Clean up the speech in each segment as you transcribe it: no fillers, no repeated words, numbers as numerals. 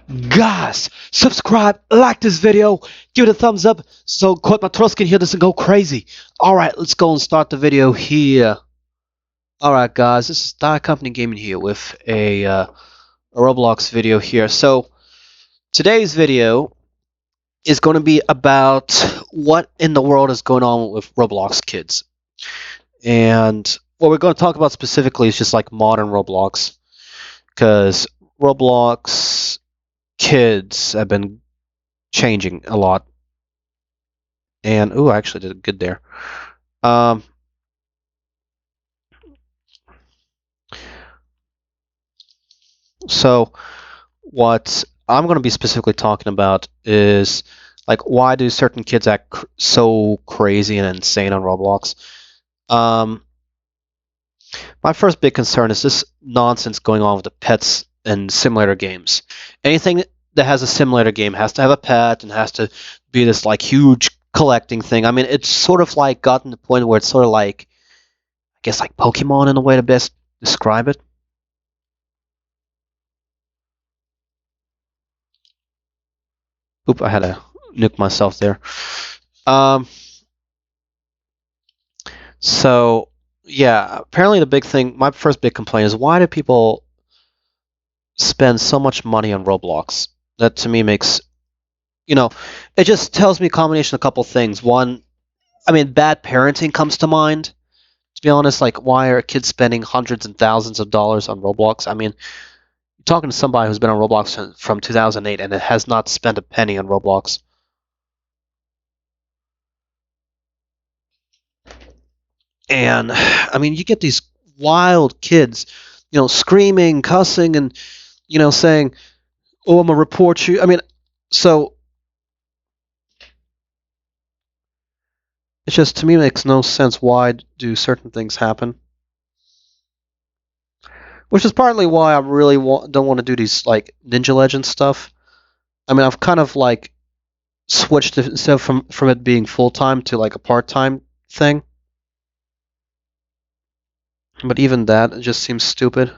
Guys, subscribe, like this video, give it a thumbs up so Quote Matros can hear this and go crazy. Alright, let's go and start the video here. Alright guys, this is Star Company Gaming here with a Roblox video here. So, today's video is going to be about what in the world is going on with Roblox kids. And what we're going to talk about specifically is just like modern Roblox. Because Roblox kids have been changing a lot. And ooh, I actually did good there. Um, so what I'm going to be specifically talking about is like why do certain kids act so crazy and insane on Roblox? Um, my first big concern is this nonsense going on with the pets and simulator games. Anything that has a simulator game has to have a pet and has to be this like huge collecting thing. I mean, it's sort of like gotten to the point where it's sort of like, I guess, like Pokemon in a way to best describe it. Oop, I had to nuke myself there. Um, so, yeah, apparently the big thing, my first big complaint is why do people spend so much money on Roblox? That to me makes, it just tells me a combination of a couple things. One, I mean, bad parenting comes to mind. To be honest, like, why are kids spending hundreds and thousands of dollars on Roblox? I mean, you're talking to somebody who's been on Roblox from 2008 and has not spent a penny on Roblox. And I mean, you get these wild kids, screaming, cussing, and saying, "Oh, I'm gonna report you." I mean, so it's just to me makes no sense. Why do certain things happen? Which is partly why I really don't want to do these like Ninja Legends stuff. I mean, I've kind of like switched it instead of from it being full time to like a part time thing. But even that just seems stupid.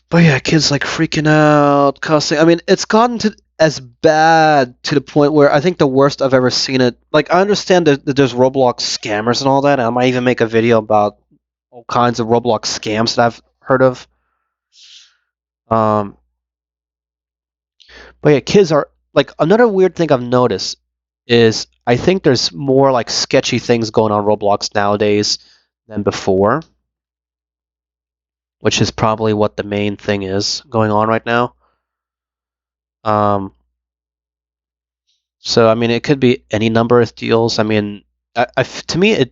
But yeah, kids like freaking out, cussing. I mean, it's gotten to as bad to the point where I think the worst I've ever seen it. Like, I understand that there's Roblox scammers and all that. And I might even make a video about all kinds of Roblox scams that I've heard of. Um, but yeah, kids are like another weird thing I've noticed is I think there's more like sketchy things going on Roblox nowadays than before, which is probably what the main thing is going on right now. Um, So I mean, it could be any number of deals. I mean, to me,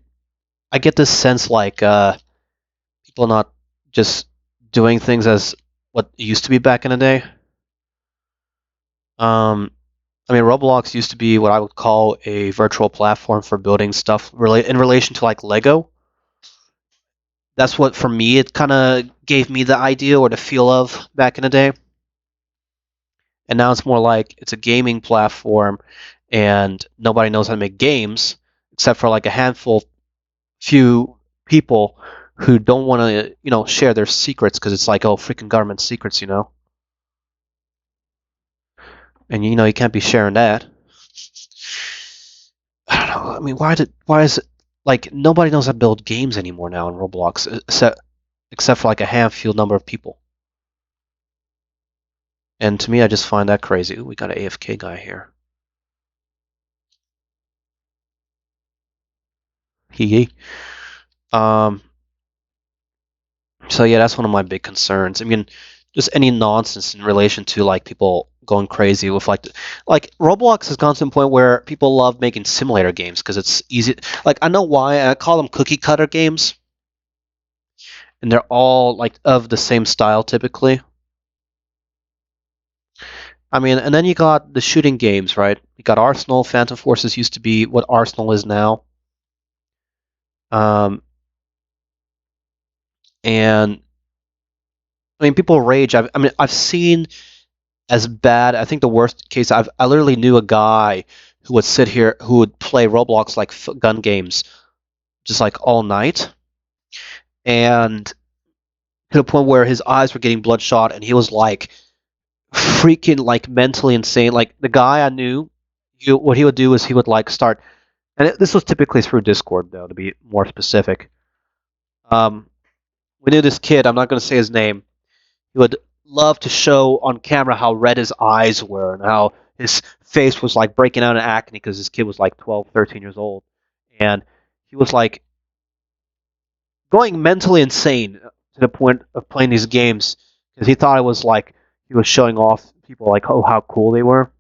I get this sense like people are not just doing things as what it used to be back in the day. Um, I mean, Roblox used to be what I would call a virtual platform for building stuff in relation to like Lego. That's what for me it kind of gave me the idea or the feel of back in the day. And now it's more like it's a gaming platform, and nobody knows how to make games except for like a handful few people who don't want to, share their secrets because it's like, oh, freaking government secrets, and you can't be sharing that. I don't know. I mean, why is it like nobody knows how to build games anymore now in Roblox except for like a handful number of people? And to me, I just find that crazy. Ooh, we got an AFK guy here. Hee. Um, So yeah, that's one of my big concerns. I mean, just any nonsense in relation to like people going crazy with like Roblox has gone to a point where people love making simulator games because it's easy. Like I know why I call them cookie cutter games, and they're all like of the same style typically. I mean, and then you got the shooting games, right? You got Arsenal. Phantom Forces used to be what Arsenal is now. Um, and I mean, people rage. I've seen as bad. I think the worst case I literally knew a guy who would sit here who would play Roblox like gun games just like all night, and to the point where his eyes were getting bloodshot, and he was like freaking like mentally insane. Like the guy I knew, what he would do is he would like start, and this was typically through Discord though, to be more specific. Um, we knew this kid. I'm not going to say his name. He would love to show on camera how red his eyes were and how his face was like breaking out in acne because this kid was like 12, 13 years old, and he was like going mentally insane to the point of playing these games because he thought it was like he was showing off people like oh how cool they were.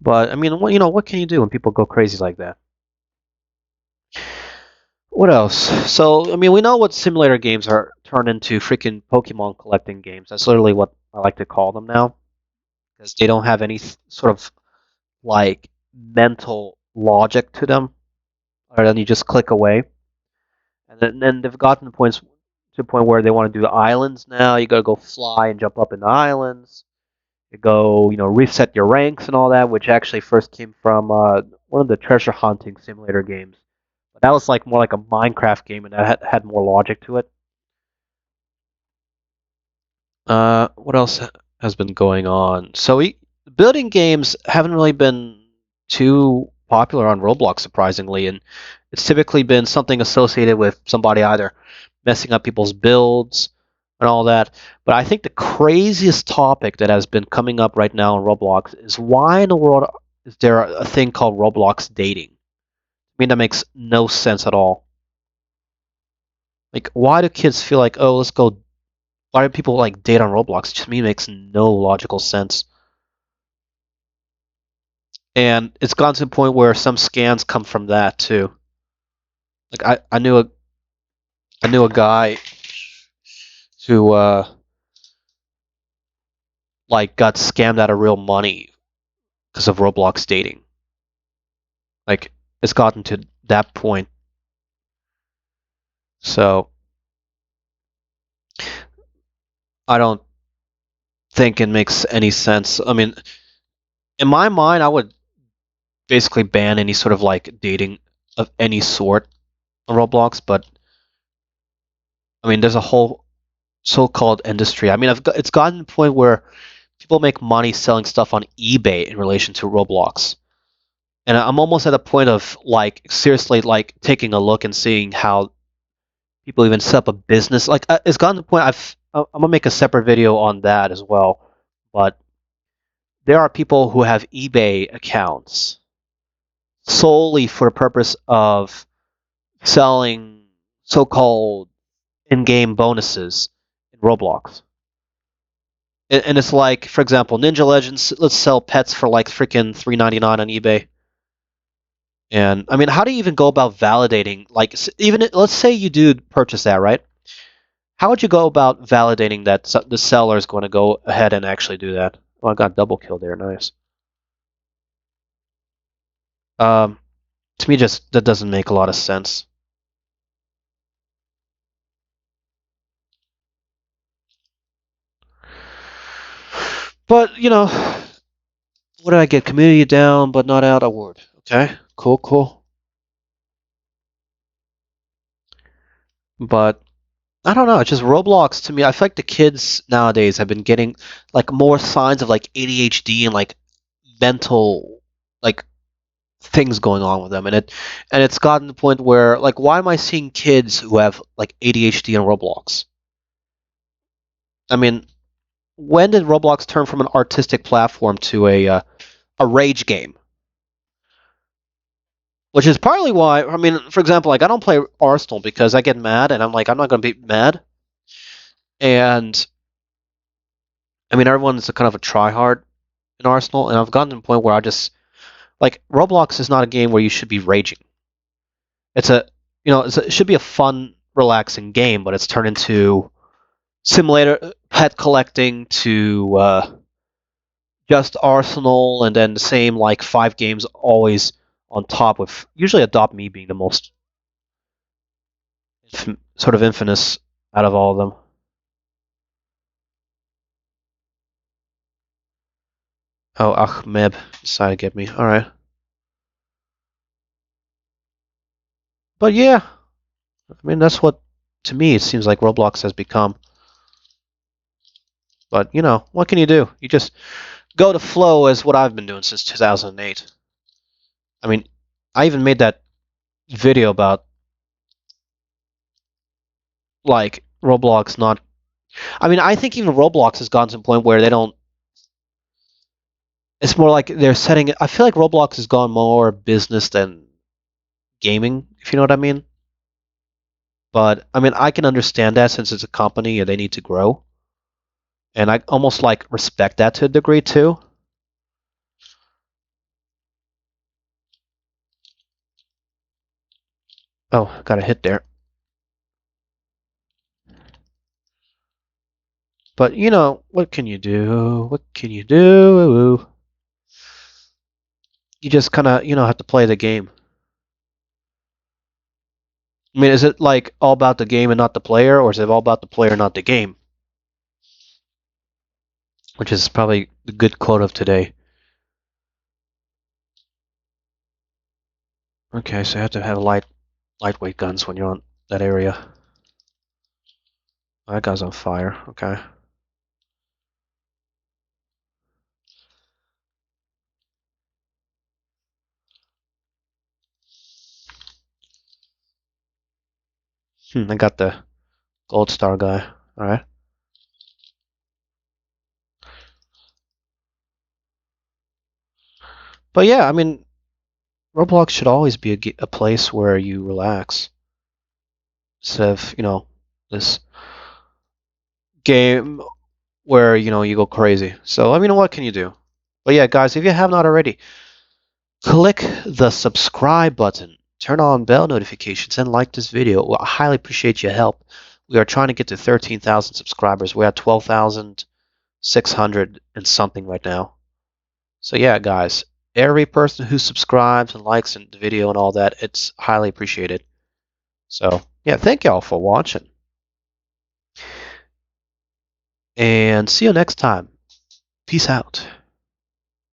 But I mean, what can you do when people go crazy like that? What else? So I mean, we know what simulator games are turned into freaking Pokemon collecting games. That's literally what I like to call them now because they don't have any sort of like mental logic to them, other than you just click away. And then they've gotten to the point where they want to do the islands now. You got to go fly and jump up in the islands. You go, reset your ranks and all that, which actually first came from one of the treasure hunting simulator games. But that was like more like a Minecraft game, and that had more logic to it. What else has been going on? So building games haven't really been too popular on Roblox, surprisingly, and it's typically been something associated with somebody either messing up people's builds and all that. But I think the craziest topic that has been coming up right now on Roblox is why in the world is there a thing called Roblox dating? I mean, that makes no sense at all. Like, why do kids feel like, oh, let's go? Why do people like date on Roblox? To me, it makes no logical sense. And it's gotten to the point where some scans come from that too. Like I knew a guy who like got scammed out of real money because of Roblox dating. Like it's gotten to that point. So I don't think it makes any sense. I mean, in my mind, I would basically ban any sort of like dating of any sort on Roblox. But I mean, there's a whole so-called industry. I mean, it's gotten to the point where people make money selling stuff on eBay in relation to Roblox. And I'm almost at a point of like seriously like taking a look and seeing how people even set up a business. Like it's gotten to the point I'm gonna make a separate video on that as well. But there are people who have eBay accounts solely for the purpose of selling so-called in-game bonuses in Roblox. And it's like, for example, Ninja Legends. Let's sell pets for like freaking $3.99 on eBay. And I mean, how do you even go about validating? Like, even let's say you do purchase that, right? How would you go about validating that the seller is going to go ahead and actually do that? Well, I got double kill there. Nice. Um, to me, just that doesn't make a lot of sense. But what did I get? Community down, but not out award. Okay, cool, cool. But I don't know. It's just Roblox to me. I feel like the kids nowadays have been getting like more signs of like ADHD and like mental like things going on with them, and it's gotten to the point where like, why am I seeing kids who have like ADHD on Roblox? I mean, when did Roblox turn from an artistic platform to a rage game? Which is partly why, I mean, for example, like I don't play Arsenal because I get mad, and I'm like, I'm not going to be mad. And I mean, everyone's a kind of a tryhard in Arsenal, and I've gotten to the point where I just like Roblox is not a game where you should be raging. It's a it should be a fun, relaxing game, but it's turned into simulator pet collecting to just Arsenal, and then the same like 5 games always on top, with usually Adopt Me being the most sort of infamous out of all of them. Oh, Ahmed decided to get me. All right, but yeah, I mean that's what to me it seems like Roblox has become. But, you know, what can you do? You just go to flow is what I've been doing since 2008. I mean, I even made that video about, like, Roblox not... I mean, I think even Roblox has gotten to a point where they don't... It's more like they're setting it... I feel like Roblox has gone more business than gaming, if you know what I mean. But, I mean, I can understand that since it's a company and they need to grow. And I almost, like, respect that to a degree, too. Oh, got a hit there. But, you know, what can you do? What can you do? You just kind of, you know, have to play the game. I mean, is it, like, all about the game and not the player? Or is it all about the player, not the game? Which is probably the good quote of today. Okay, so you have to have lightweight guns when you're on that area. That guy's on fire. Okay. I got the gold star guy. All right. But yeah, I mean, Roblox should always be a place where you relax. Instead of, you know, this game where, you know, you go crazy. So, I mean, what can you do? But yeah, guys, if you have not already, click the subscribe button, turn on bell notifications, and like this video. Well, I highly appreciate your help. We are trying to get to 13,000 subscribers. We're at 12,600 and something right now. So yeah, guys, every person who subscribes and likes the video and all that, it's highly appreciated. So yeah, thank y'all for watching. And see you next time. Peace out.